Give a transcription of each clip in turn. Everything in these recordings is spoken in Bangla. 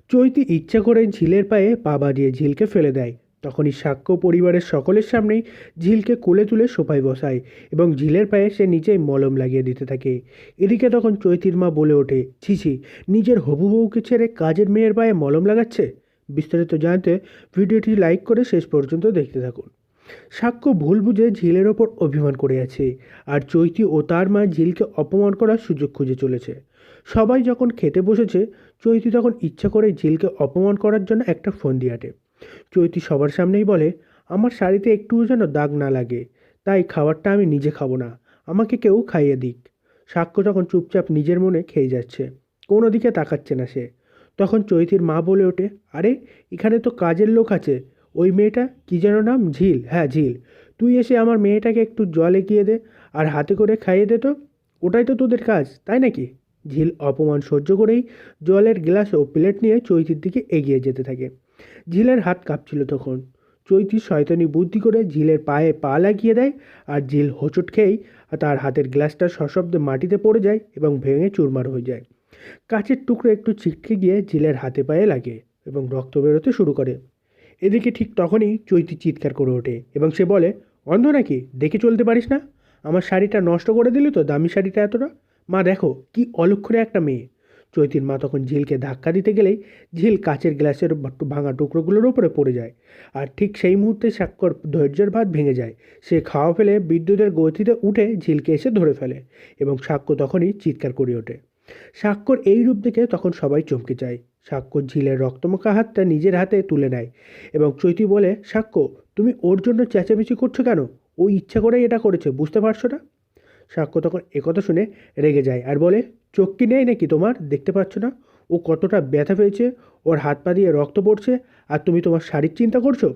চৈতি ইচ্ছা করে ঝিলের পায়ে পা বাড়িয়ে ঝিলকে ফেলে দেয়। তখনই সাক্ষ্য পরিবারের সকলের সামনেই ঝিলকে কোলে তুলে সোফায় বসায় এবং ঝিলের পায়ে সে নিজেই মলম লাগিয়ে দিতে থাকে। এদিকে তখন চৈতির মা বলে ওঠে, ছি ছি, নিজের হবু বউকে ছেড়ে কাজের মেয়ের পায়ে মলম লাগাচ্ছে। বিস্তারিত জানতে ভিডিওটি লাইক করে শেষ পর্যন্ত দেখতে থাকুন। সাক্ষ্য ভুল বুঝে ঝিলের ওপর অভিমান করে আছে, আর চৈতি ও তার মা ঝিলকে অপমান করার সুযোগ খুঁজে চলেছে। সবাই যখন খেতে বসেছে, চৈতি তখন ইচ্ছা করে ঝিলকে অপমান করার জন্য একটা ফোন দিয়ে আটে। চৈতি সবার সামনেই বলে, আমার শাড়িতে একটুও যেন দাগ না লাগে, তাই খাবারটা আমি নিজে খাবো না, আমাকে কেউ খাইয়ে দিক। সাক্ষ্য তখন চুপচাপ নিজের মনে খেয়ে যাচ্ছে, কোনো দিকে তাকাচ্ছে না সে। তখন চৈতির মা বলে ওঠে, আরে এখানে তো কাজের লোক আছে, ওই মেয়েটা কী যেন নাম, ঝিল, হ্যাঁ ঝিল, তুই এসে আমার মেয়েটাকে একটু জল এগিয়ে দে আর হাতে করে খাইয়ে দে তো, ওটাই তো তোদের কাজ, তাই নাকি? ঝিল অপমান সহ্য করেই জলের গ্লাস ও প্লেট নিয়ে চৈতির দিকে এগিয়ে যেতে থাকে। ঝিলের হাত কাঁপছিল তখন। চৈতি শয়তানি বুদ্ধি করে ঝিলের পায়ে পা লাগিয়ে দেয়, আর ঝিল হোঁচট খেয়েই তার হাতের গ্লাসটা সশব্দে মাটিতে পড়ে যায় এবং ভেঙে চুরমার হয়ে যায়। কাঁচের টুকরো একটু ছিটকে গিয়ে ঝিলের হাতে পায়ে লাগে এবং রক্ত বেরোতে শুরু করে। এদিকে ঠিক তখনই চৈতি চিৎকার করে ওঠে এবং সে বলে, অন্ধ নাকি, দেখে চলতে পারিস না? আমার শাড়িটা নষ্ট করে দিলি তো, দামি শাড়িটা এতটা। মা দেখো কি অলক্ষণে একটা মেয়ে। চৈতির মা তখন ঝিলকে ধাক্কা দিতে গেলেই ঝিল কাচের গ্লাসের ভাঙা টুকরোগুলোর ওপরে পড়ে যায়। আর ঠিক সেই মুহূর্তে সাক্ষর ধৈর্যের বাঁধ ভেঙে যায়। সে খাওয়া ফেলে বিদ্যুতের গতিতে উঠে ঝিলকে এসে ধরে ফেলে এবং সাক্ষ্য তখনই চিৎকার করে ওঠে। সাক্ষর এই রূপ দেখে তখন সবাই চমকে যায়। সাক্ষ্য ঝিলের রক্তমাখা হাতটা নিজের হাতে তুলে নেয় এবং চৈতি বলে, সাক্ষ্য, তুমি ওর জন্য চেঁচামেচি করছো কেন? ও ইচ্ছা করেই এটা করেছে, বুঝতে পারছো না? সাক্ষ্য তখন একথা শুনে রেগে যায় আর বলে, চোখ কি নেই নাকি তোমার, দেখতে পাচ্ছ না ও কতটা ব্যথা পেয়েছে? ওর হাত পা দিয়ে রক্ত পড়ছে, আর তুমি তোমার শাড়ির চিন্তা করছো?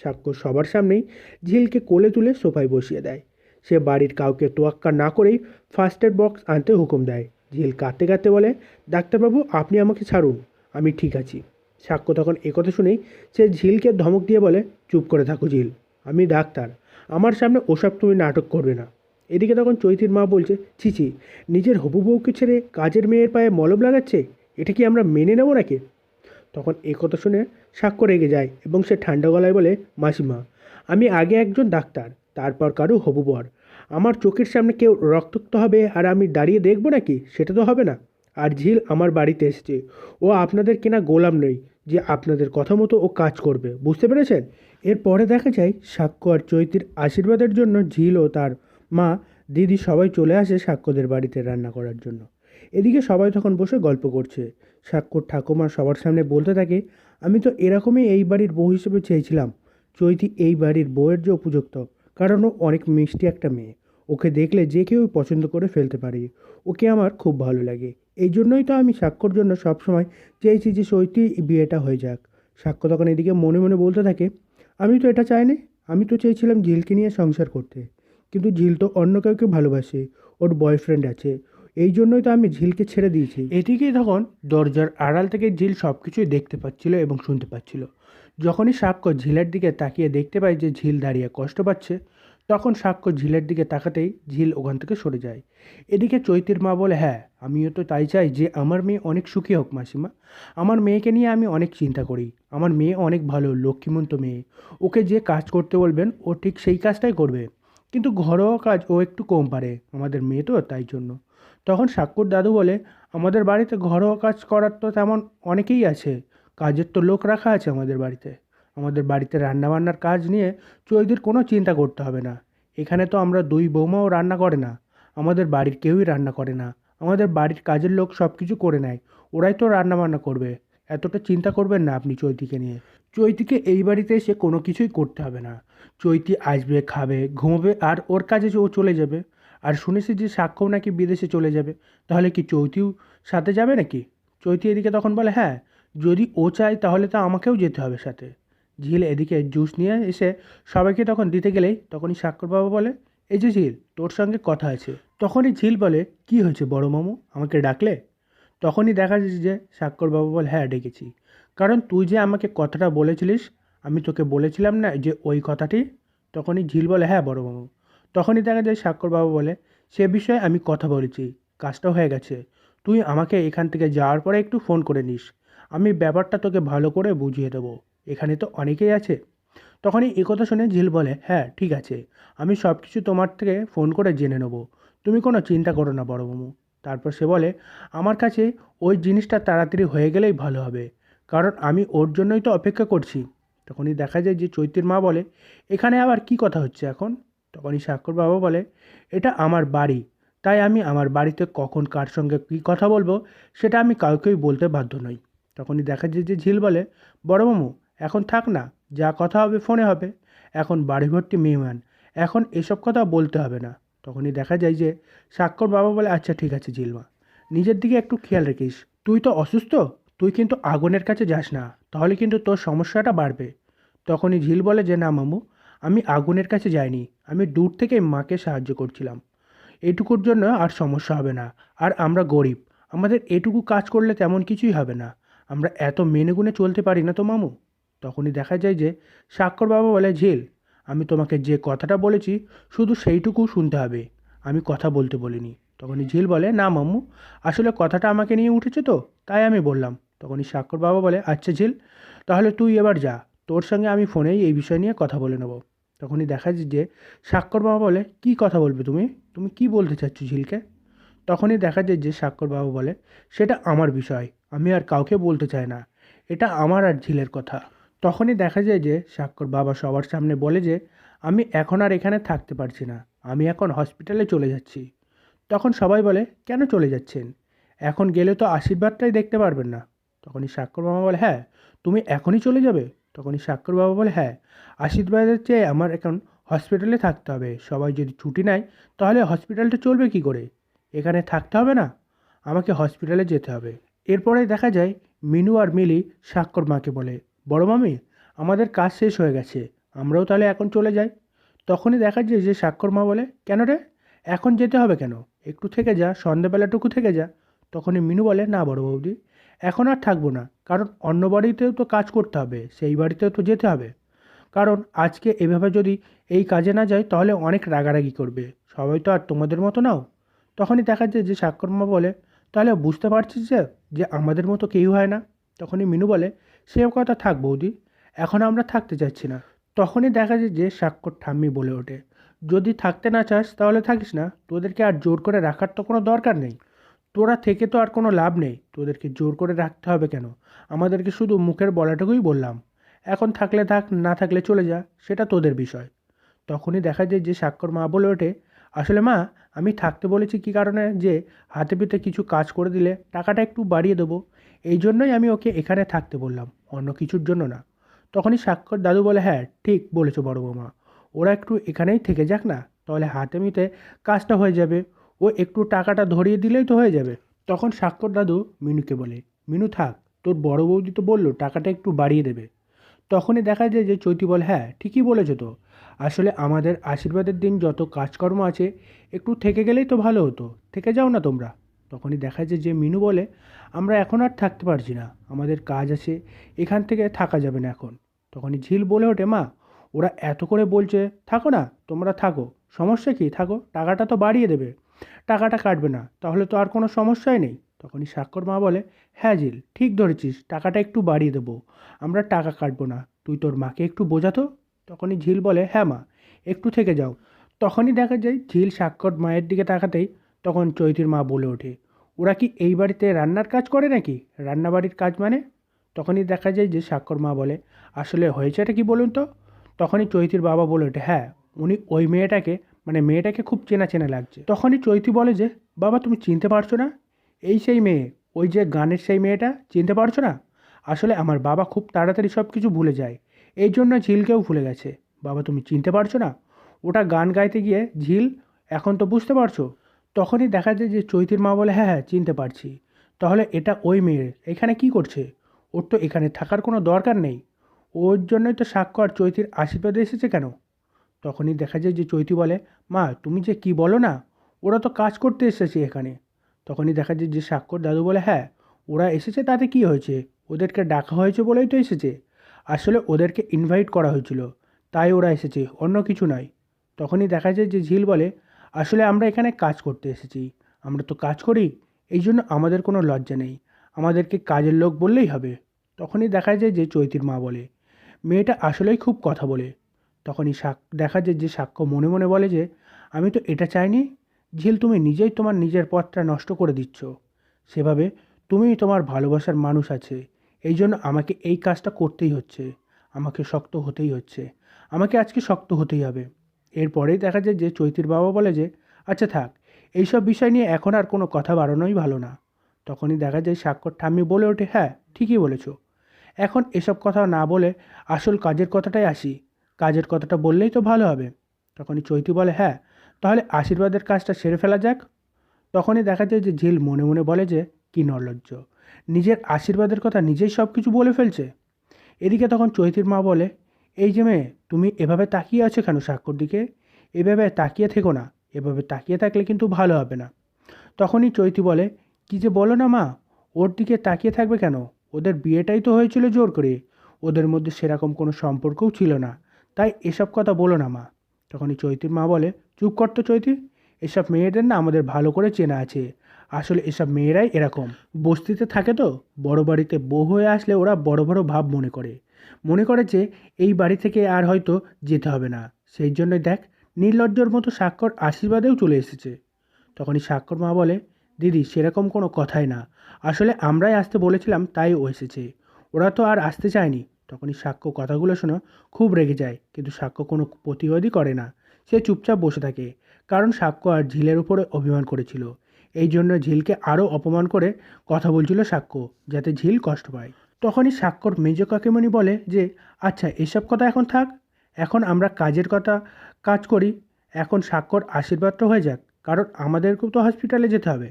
সাক্ষ্য সবার সামনেই ঝিলকে কোলে তুলে সোফায় বসিয়ে দেয়। সে বাড়ির কাউকে তোয়াক্কা না করেই ফার্স্ট এড বক্স আনতে হুকুম দেয়। ঝিল কাঁদতে কাঁদতে বলে, ডাক্তারবাবু আপনি আমাকে ছাড়ুন, আমি ঠিক আছি। সাক্ষ্য তখন একথা শুনেই সে ঝিলকে ধমক দিয়ে বলে, চুপ করে থাকো ঝিল, আমি ডাক্তার, আমার সামনে ওসব তুমি নাটক করবে না। এদিকে তখন চৈতির মা বলছে, ছি ছি, নিজের হবু বউকে ছেড়ে কাজের মেয়ের পায়ে মলম লাগাচ্ছে, এটা কি আমরা মেনে নেব নাকি? তখন এ কথা শুনে সাক্ষ্য রেগে যায় এবং সে ঠান্ডা গলায় বলে, মাসিমা, আমি আগে একজন ডাক্তার, তারপর কারো হবু বর। আমার চোখের সামনে কেউ রক্তাক্ত হবে আর আমি দাঁড়িয়ে দেখবো নাকি? সেটা তো হবে না। আর ঝিল আমার বাড়িতে এসেছে, ও আপনাদের কেনা গোলাম নয় যে আপনাদের কথা মতো ও কাজ করবে, বুঝতে পেরেছেন? এরপরে দেখা যায় সাক্ষ্য আর চৈতির আশীর্বাদের জন্য ঝিল ও তার মা, দিদি সবাই চলে আসে সাক্ষ্যদের বাড়িতে রান্না করার জন্য। এদিকে সবাই তখন বসে গল্প করছে। সাক্ষ্যর ঠাকুমা সবার সামনে বলতে থাকে, আমি তো এরকমই এই বাড়ির বউ হিসেবে চেয়েছিলাম। চৈতি এই বাড়ির বউয়ের যে উপযুক্ত, কারণ ও অনেক মিষ্টি একটা মেয়ে, ওকে দেখলে যে কেউ পছন্দ করে ফেলতে পারে, ওকে আমার খুব ভালো লাগে। এই জন্যই তো আমি সাক্ষ্যর জন্য সবসময় চেয়েছি যে চৈতি বিয়েটা হয়ে যাক। সাক্ষ্য তখন এদিকে মনে মনে বলতে থাকে, আমি তো এটা চাইনি, আমি তো চেয়েছিলাম ঝিলকে নিয়ে সংসার করতে, কিন্তু ঝিল তো অন্য কাউকে ভালোবাসে, ওর বয়ফ্রেন্ড আছে, এই জন্যই তো আমি ঝিলকে ছেড়ে দিয়েছি। এদিকেই তখন দরজার আড়াল থেকে ঝিল সব কিছুই দেখতে পাচ্ছিল এবং শুনতে পাচ্ছিল। যখনই সাক্ষ্য ঝিলের দিকে তাকিয়ে দেখতে পায় যে ঝিল দাঁড়িয়ে কষ্ট পাচ্ছে, তখন সাক্ষ্য ঝিলের দিকে তাকাতেই ঝিল ওখান থেকে সরে যায়। এদিকে চৈতির মা বলে, হ্যাঁ আমিও তো তাই চাই যে আমার মেয়ে অনেক সুখী হোক মাসিমা। আমার মেয়েকে নিয়ে আমি অনেক চিন্তা করি, আমার মেয়ে অনেক ভালো লক্ষ্মীমন্ত মেয়ে, ওকে যে কাজ করতে বলবেন ও ঠিক সেই কাজটাই করবে, কিন্তু ঘরোয়া কাজ ও একটু কম পারে, আমাদের মেয়ে তো তাই জন্য। তখন সাক্ষ্যর দাদু বলে, আমাদের বাড়িতে ঘরোয়া কাজ করার তো তেমন অনেকেই আছে, কাজের তো লোক রাখা আছে আমাদের বাড়িতে, আমাদের বাড়িতে রান্নাবান্নার কাজ নিয়ে চৈতির কোনো চিন্তা করতে হবে না। এখানে তো আমরা দুই বৌমাও রান্না করে না, আমাদের বাড়ির কেউই রান্না করে না, আমাদের বাড়ির কাজের লোক সব কিছু করে নেয়, ওরাই তো রান্নাবান্না করবে, এতটা চিন্তা করবেন না আপনি চৈতিকে নিয়ে। চৈতিকে এই বাড়িতে এসে কোনো কিছুই করতে হবে না, চৈতি আসবে, খাবে, ঘুমোবে আর ওর কাজে ও চলে যাবে। আর শুনেছি যে সাক্ষ্যও নাকি বিদেশে চলে যাবে, তাহলে কি চৈতিও সাথে যাবে নাকি? চৈতি এদিকে তখন বলে, হ্যাঁ যদি ও চায় তাহলে তো আমাকেও যেতে হবে সাথে। ঝিল এদিকে জুস নিয়ে এসে সবাইকে তখন দিতে গেলেই তখনই সাক্ষর বাবা বলে, এই যে ঝিল, তোর সঙ্গে কথা আছে। তখনই ঝিল বলে, কি হয়েছে বড় মামু, আমাকে ডাকলে? তখনই দেখা যাচ্ছে যে সাক্ষর বাবা বলে, হ্যাঁ ডেকেছি, কারণ তুই যে আমাকে কথাটা বলেছিলিস, আমি তোকে বলেছিলাম না যে ওই কথাটি? তখনই ঝিল বলে, হ্যাঁ বড় মামু। তখনই দেখা যায় সাক্ষর বাবা বলে, সে বিষয়ে আমি কথা বলেছি, কাজটা হয়ে গেছে, তুই আমাকে এখান থেকে যাওয়ার পরে একটু ফোন করে নিস, আমি ব্যাপারটা তোকে ভালো করে বুঝিয়ে দেবো, এখানে তো অনেকেই আছে। তখনই একথা শুনে ঝিল বলে, হ্যাঁ ঠিক আছে, আমি সব কিছু তোমার থেকে ফোন করে জেনে নেবো, তুমি কোনো চিন্তা করো না বড় মামু। তারপর সে বলে, আমার কাছে ওই জিনিসটা তাড়াতাড়ি হয়ে গেলেই ভালো হবে, কারণ আমি ওর জন্যই তো অপেক্ষা করছি। তখনই দেখা যায় যে চৈতির মা বলে, এখানে আবার কি কথা হচ্ছে এখন? তখনই স্বাক্ষর বাবা বলে, এটা আমার বাড়ি, তাই আমি আমার বাড়িতে কখন কার সঙ্গে কী কথা বলবো সেটা আমি কাউকেই বলতে বাধ্য নই। তখনই দেখা যায় যে ঝিল বলে, বড় মামু এখন থাক না, যা কথা হবে ফোনে হবে, এখন বাড়ি ভর্তি মেহমান, এখন এসব কথা বলতে হবে না। তখনই দেখা যায় যে স্বাক্ষর বাবা বলে, আচ্ছা ঠিক আছে ঝিলমা, নিজের দিকে একটু খেয়াল রাখিস, তুই তো অসুস্থ, তুই কিন্তু আগুনের কাছে যাস না, তাহলে কিন্তু তোর সমস্যাটা বাড়বে। তখনই ঝিল বলে যে না মামু, আমি আগুনের কাছে যাইনি, আমি দূর থেকে মাকে সাহায্য করছিলাম, এটুকুর জন্য আর সমস্যা হবে না। আর আমরা গরিব, আমাদের এটুকু কাজ করলে তেমন কিছুই হবে না, আমরা এত মেনেগুনে চলতে পারি না তো মামু। তখনই দেখা যায় যে স্বাক্ষর বাবা বলে, ঝিল, আমি তোমাকে যে কথাটা বলেছি শুধু সেইটুকু শুনতে হবে, আমি কথা বলতে বলিনি। তখনই ঝিল বলে, না মামু, আসলে কথাটা আমাকে নিয়ে উঠেছে তো, তাই আমি বললাম। তখনই স্বাক্ষর বাবা বলে, আচ্ছা ঝিল, তাহলে তুই এবার যা, তোর সঙ্গে আমি ফোনেই এই বিষয় নিয়ে কথা বলে নেব। তখনই দেখা যায় যে স্বাক্ষর বাবা বলে, কী কথা বলবে তুমি, তুমি কি বলতে চাচ্ছ ঝিলকে? তখনই দেখা যায় যে স্বাক্ষর বাবা বলে, সেটা আমার বিষয়, আমি আর কাউকে বলতে চাই না, এটা আমার আর ঝিলের কথা। তখনই দেখা যায় যে স্বাক্ষর বাবা সবার সামনে বলে যে, আমি এখন আর এখানে থাকতে পারছি না, আমি এখন হসপিটালে চলে যাচ্ছি। তখন সবাই বলে, কেন চলে যাচ্ছেন? এখন গেলে তো আশীর্বাদটাই দেখতে পারবেন না। তখনই স্বাক্ষর বাবা বলে, হ্যাঁ, তুমি এখনই চলে যাবে? তখনই স্বাক্ষর বাবা বলে, হ্যাঁ, আশীর্বাদের চেয়ে আমার এখন হসপিটালে থাকতে হবে, সবাই যদি ছুটি নেয় তাহলে হসপিটালটা চলবে কি করে? এখানে থাকতে হবে না, আমাকে হসপিটালে যেতে হবে। এরপরে দেখা যায় মিনু আর মিলি স্বাক্ষর মাকে বলে, বড় মামি, আমাদের কাজ শেষ হয়ে গেছে, আমরাও তাহলে এখন চলে যাই। তখনই দেখা যায় যে স্বাক্ষর মা বলে, কেন রে, এখন যেতে হবে কেন? একটু থেকে যা, সন্ধ্যেবেলাটুকু থেকে যা। তখনই মিনু বলে, না বড় বৌদি, এখন আর থাকবো না, কারণ অন্য বাড়িতেও তো কাজ করতে হবে, সেই বাড়িতেও তো যেতে হবে, কারণ আজকে এভাবে যদি এই কাজে না যায় তাহলে অনেক রাগারাগি করবে, সবাই তো আর তোমাদের মতো নাও। তখনই দেখা যায় যে স্বাক্ষরমা বলে, তাহলে বুঝতে পারছিস যে যে আমাদের মতো কেউ হয় না। তখনই মিনু বলে, সে কথা থাক বৌদি, এখন আমরা থাকতে চাচ্ছি না। তখনই দেখা যায় যে স্বাক্ষর ঠাম্মি বলে ওঠে, যদি থাকতে না চাস তাহলে থাকিস না, তোদেরকে আর জোর করে রাখার তো কোনো দরকার নেই, তোরা থেকে তো আর কোনো লাভ নেই, তোদেরকে জোর করে রাখতে হবে কেন? আমাদেরকে শুধু মুখের বলাটুকুই বললাম, এখন থাকলে থাক, না থাকলে চলে যা, সেটা তোদের বিষয়। তখনই দেখা যায় যে স্বাক্ষর মা বলে ওঠে, আসলে মা, আমি থাকতে বলেছি কী কারণে, যে হাতে পিঠে কিছু কাজ করে দিলে টাকাটা একটু বাড়িয়ে দেবো, এই জন্যই আমি ওকে এখানে থাকতে বললাম, অন্য কিছুর জন্য না। তখনই স্বাক্ষর দাদু বলে, হ্যাঁ ঠিক বলেছো বড় বৌমা, ওরা একটু এখানেই থেকে যাক না, তাহলে হাতে মিতে কাজটা হয়ে যাবে, ও একটু টাকাটা ধরিয়ে দিলেই তো হয়ে যাবে। তখন স্বাক্ষর দাদু মিনুকে বলে, মিনু থাক, তোর বড় বৌদি তো বললো টাকাটা একটু বাড়িয়ে দেবে। তখনই দেখা যায় যে চৈতি বলে, হ্যাঁ ঠিকই বলেছো তো, আসলে আমাদের আশীর্বাদের দিন যত কাজকর্ম আছে একটু থেকে গেলেই তো ভালো হতো, থেকে যাও না তোমরা। তখনই দেখা যায় যে মিনু বলে, আমরা এখন আর থাকতে পারছি না, আমাদের কাজ আছে, এখান থেকে থাকা যাবে না এখন। তখনই ঝিল বলে ওঠে, মা, ওরা এত করে বলছে, থাকো না তোমরা থাকো, সমস্যা কি, থাকো, টাকাটা তো বাড়িয়ে দেবে, টাকাটা কাটবে না, তাহলে তো আর কোনো সমস্যাই নেই। তখনই স্বাক্ষর মা বলে, হ্যাঁ ঝিল ঠিক ধরেছিস, টাকাটা একটু বাড়িয়ে দেবো, আমরা টাকা কাটবো না, তুই তোর মাকে একটু বোঝাতো। তখনই ঝিল বলে, হ্যাঁ মা, একটু থেকে যাও। তখনই দেখা যায় ঝিল স্বাক্ষর মায়ের দিকে তাকাতেই তখন চৈতির মা বলে ওঠে, ওরা কি এই বাড়িতে রান্নার কাজ করে নাকি, রান্নাবাড়ির কাজ মানে? তখনই দেখা যায় যে স্বাক্ষর মা বলে, আসলে হয়েছেটা কি বলুন তো? তখনই চৈতির বাবা বলে ওঠে, হ্যাঁ, উনি ওই মেয়েটাকে, মানে মেয়েটাকে খুব চেনা চেনা লাগছে। তখনই চৈতি বলে যে, বাবা তুমি চিনতে পারছো না, এই সেই মেয়ে, ওই যে গানের সেই মেয়েটা, চিনতে পারছো না? আসলে আমার বাবা খুব তাড়াতাড়ি সব কিছু ভুলে যায়, এই জন্য ঝিলকেও ভুলে গেছে। বাবা তুমি চিনতে পারছো না, ওটা গান গাইতে গিয়ে ঝিল, এখন তো বুঝতে পারছো? তখনই দেখা যায় যে চৈতির মা বলে, হ্যাঁ হ্যাঁ চিনতে পারছি, তাহলে এটা ওই মেয়ে এখানে কি করছে, ওর তো এখানে থাকার কোনো দরকার নেই, ওর জন্যই তো সাক্ষ্য আর চৈতির আশীর্বাদে এসেছে কেন? তখনই দেখা যায় যে চৈতি বলে, মা তুমি যে কি বলো না, ওরা তো কাজ করতে এসেছে এখানে। তখনই দেখা যায় যে স্বাক্ষর দাদু বলে, হ্যাঁ, ওরা এসেছে তাতে কি হয়েছে, ওদেরকে ডাকা হয়েছে বলেই তো এসেছে, আসলে ওদেরকে ইনভাইট করা হয়েছিল, তাই ওরা এসেছে, অন্য কিছু নয়। তখনই দেখা যায় যে ঝিল বলে, আসলে আমরা এখানে কাজ করতে এসেছি, আমরা তো কাজ করি, এই জন্য আমাদের কোনো লজ্জা নেই, আমাদেরকে কাজের লোক বললেই হবে। তখনই দেখা যায় যে চৈতির মা বলে, মেয়েটা আসলেই খুব কথা বলে। তখনই দেখা যায় যে সাক্ষ্য মনে মনে বলে যে, আমি তো এটা চাইনি। ঝিল, তুমি নিজেই তোমার নিজের পথটা নষ্ট করে দিচ্ছ। সেভাবে তুমিই তোমার ভালোবাসার মানুষ আছে, এই জন্য আমাকে এই কাজটা করতেই হচ্ছে। আমাকে শক্ত হতেই হচ্ছে। আমাকে আজকে শক্ত হতেই হবে। এরপরেই দেখা যায় যে চৈতির বাবা বলে যে, আচ্ছা থাক, এইসব বিষয় নিয়ে এখন আর কোনো কথা বাড়ানোই ভালো না। তখনই দেখা যায় সাক্ষর ঠাম্মি বলে ওঠে, হ্যাঁ ঠিকই বলেছ। এখন এসব কথা না বলে আসল কাজের কথাটাই আসি। কাজের কথাটা বললেই তো ভালো হবে। তখনই চৈতি বলে, হ্যাঁ তাহলে আশীর্বাদের কাজটা সেরে ফেলা যাক। তখনই দেখা যায় যে ঝিল মনে মনে বলে যে, কি নির্লজ্জ, নিজের আশীর্বাদের কথা নিজেই সব কিছু বলে ফেলছে। এদিকে তখন চৈতির মা বলে, এই যে মেয়ে, তুমি এভাবে তাকিয়ে আছো কেন সাক্ষর দিকে? এভাবে তাকিয়ে থেকো না। এভাবে তাকিয়ে থাকলে কিন্তু ভালো হবে না। তখনই চৈতি বলে, কি যে বলো না মা, ওর দিকে তাকিয়ে থাকবে কেন? ওদের বিয়েটাই তো হয়েছিল জোর করে। ওদের মধ্যে সেরকম কোনো সম্পর্কও ছিল না। তাই এসব কথা বলো না মা। তখনই চৈতির মা বলে, চুপ কর তো চৈতি, এসব মেয়েদের না আমাদের ভালো করে চেনা আছে। আসলে এসব মেয়েরাই এরকম, বস্তিতে থাকে তো, বড় বাড়িতে বউ হয়ে আসলে ওরা বড় বড় ভাব মনে করে। মনে করে যে এই বাড়ি থেকে আর হয়তো যেতে হবে না। সেই জন্যই দেখ, নির্লজ্জর মতো স্বাক্ষর আশীর্বাদেও চলে এসেছে। তখনই স্বাক্ষর মা বলে, দিদি সেরকম কোনো কথাই না। আসলে আমরাই আসতে বলেছিলাম তাই ও এসেছে। ওরা তো আর আসতে চায়নি। তখনই সাক্ষ্য কথাগুলো শোনো খুব রেগে যায়, কিন্তু সাক্ষ্য কোনো প্রতিবাদই করে না। সে চুপচাপ বসে থাকে, কারণ সাক্ষ্য আর ঝিলের উপরে অভিমান করেছিল। এই জন্য ঝিলকে আরও অপমান করে কথা বলছিল সাক্ষ্য, যাতে ঝিল কষ্ট পায়। তখনই সাক্ষ্যর মেজ কাকিমণি বলে যে, আচ্ছা এসব কথা এখন থাক, এখন আমরা কাজের কথা কাজ করি। এখন সাক্ষ্যর আশীর্বাদটা হয়ে যাক, কারণ আমাদেরকেও তো হসপিটালে যেতে হবে।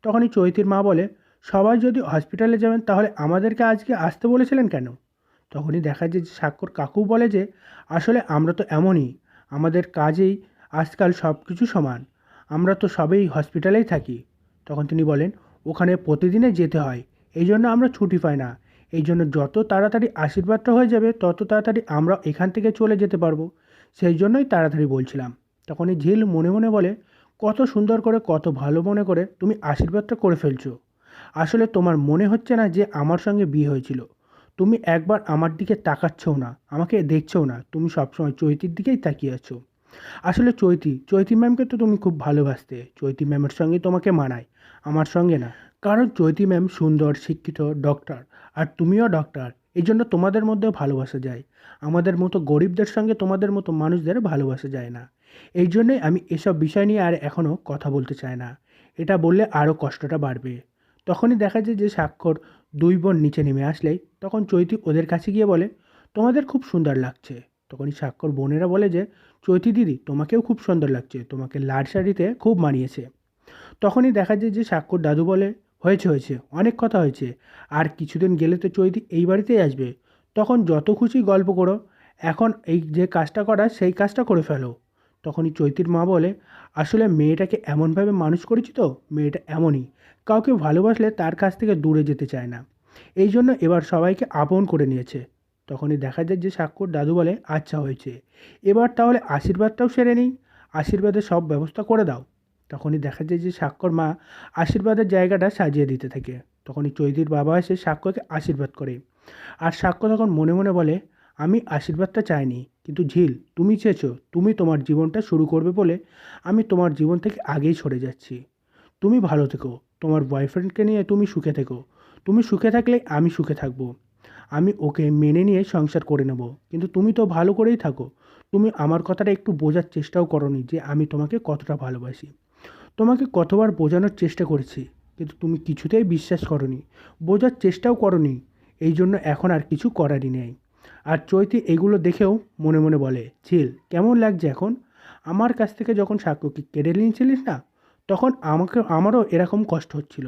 তখনই চৈতির মা বলে, সবাই যদি হসপিটালে যাবেন তাহলে আমাদেরকে আজকে আসতে বলেছিলেন কেন? তখনই দেখা যায় যে স্বাক্ষর কাকু বলে যে, আসলে আমরা তো এমনই, আমাদের কাজেই আজকাল সব কিছু সমান। আমরা তো সবেই হসপিটালেই থাকি। তখন তিনি বলেন, ওখানে প্রতিদিনে যেতে হয়, এই জন্য আমরা ছুটি পাই না। এই জন্য যত তাড়াতাড়ি আশীর্বাদটা হয়ে যাবে তত তাড়াতাড়ি আমরা এখান থেকে চলে যেতে পারবো। সেই জন্যই তাড়াতাড়ি বলছিলাম। তখনই ঝিল মনে মনে বলে, কত সুন্দর করে, কত ভালো মনে করে তুমি আশীর্বাদটা করে ফেলছো। আসলে তোমার মনে হচ্ছে না যে আমার সঙ্গে বিয়ে হয়েছিল। তুমি একবার আমার দিকে তাকাচ্ছও না, আমাকে দেখছও না, তুমি সবসময় চৈতির দিকেই তাকিয়ে আছো। আসলে চৈতি ম্যামকে তো তুমি খুব ভালোবাসতে, চৈতি ম্যামের সঙ্গে তোমাকে মানায়, আমার সঙ্গে না। কারণ চৈতি ম্যাম সুন্দর, শিক্ষিত, ডক্টর, আর তুমিও ডক্টর। এই জন্য তোমাদের মধ্যেও ভালোবাসা যায়। আমাদের মতো গরিবদের সঙ্গে তোমাদের মতো মানুষদের ভালোবাসা যায় না। এই জন্যই আমি এসব বিষয় নিয়ে আর এখনও কথা বলতে চাই না। এটা বললে আরও কষ্টটা বাড়বে। তখনই দেখা যায় যে স্বাক্ষর দুই বোন নিচে নেমে আসলেই তখন চৈতি ওদের কাছে গিয়ে বলে, তোমাদের খুব সুন্দর লাগছে। তখনই স্বাক্ষর বোনেরা বলে যে, চৈতি দিদি তোমাকেও খুব সুন্দর লাগছে, তোমাকে লাল শাড়িতে খুব মানিয়েছে। তখনই দেখা যায় যে স্বাক্ষর দাদু বলে, হয়েছে হয়েছে, অনেক কথা হয়েছে, আর কিছুদিন গেলে তো চৈতি এই বাড়িতেই আসবে। তখন যত খুশি গল্প করো, এখন এই যে কাজটা করার সেই কাজটা করে ফেলো। তখনই চৈতির মা বলে, আসলে মেয়েটাকে এমনভাবে মানুষ করেছি তো, মেয়েটা এমনই, কাউকে ভালোবাসলে তার কাছ থেকে দূরে যেতে চায় না। এই জন্য এবার সবাইকে আপন করে নিয়েছে। তখনই দেখা যায় যে স্বাক্ষর দাদু বলে, আচ্ছা হয়েছে, এবার তাহলে আশীর্বাদটাও সেরে নিই, আশীর্বাদের সব ব্যবস্থা করে দাও। তখনই দেখা যায় যে স্বাক্ষর মা আশীর্বাদের জায়গাটা সাজিয়ে দিতে থাকে। তখনই চৈতির বাবা এসে সাক্ষ্যকে আশীর্বাদ করে। আর সাক্ষ্য তখন মনে মনে বলে, আমি আশীর্বাদটা চাইনি, কিন্তু ঝিল তুমি চেয়েছো, তুমি তোমার জীবনটা শুরু করবে বলে আমি তোমার জীবন থেকে আগেই সরে যাচ্ছি। তুমি ভালো থেকো, তোমার বয়ফ্রেন্ডকে নিয়ে তুমি সুখে থেকো। তুমি সুখে থাকলে আমি সুখে থাকবো। আমি ওকে মেনে নিয়ে সংসার করে নেব। কিন্তু তুমি তো ভালো করেই থাকো। তুমি আমার কথাটা একটু বোঝার চেষ্টাও করোনি যে আমি তোমাকে কতটা ভালোবাসি। তোমাকে কতবার বোঝানোর চেষ্টা করেছি, কিন্তু তুমি কিছুতেই বিশ্বাস করোনি, বোঝার চেষ্টাও করোনি। এই জন্য এখন আর কিছু করারই নেই। আর চৈতি এগুলো দেখেও মনে মনে বলে, ঝিল কেমন লাগছে এখন? আমার কাছ থেকে যখন সাক্ষ্যকে কেড়ে নিয়েছিলিস না, তখন আমারও এরকম কষ্ট হচ্ছিল।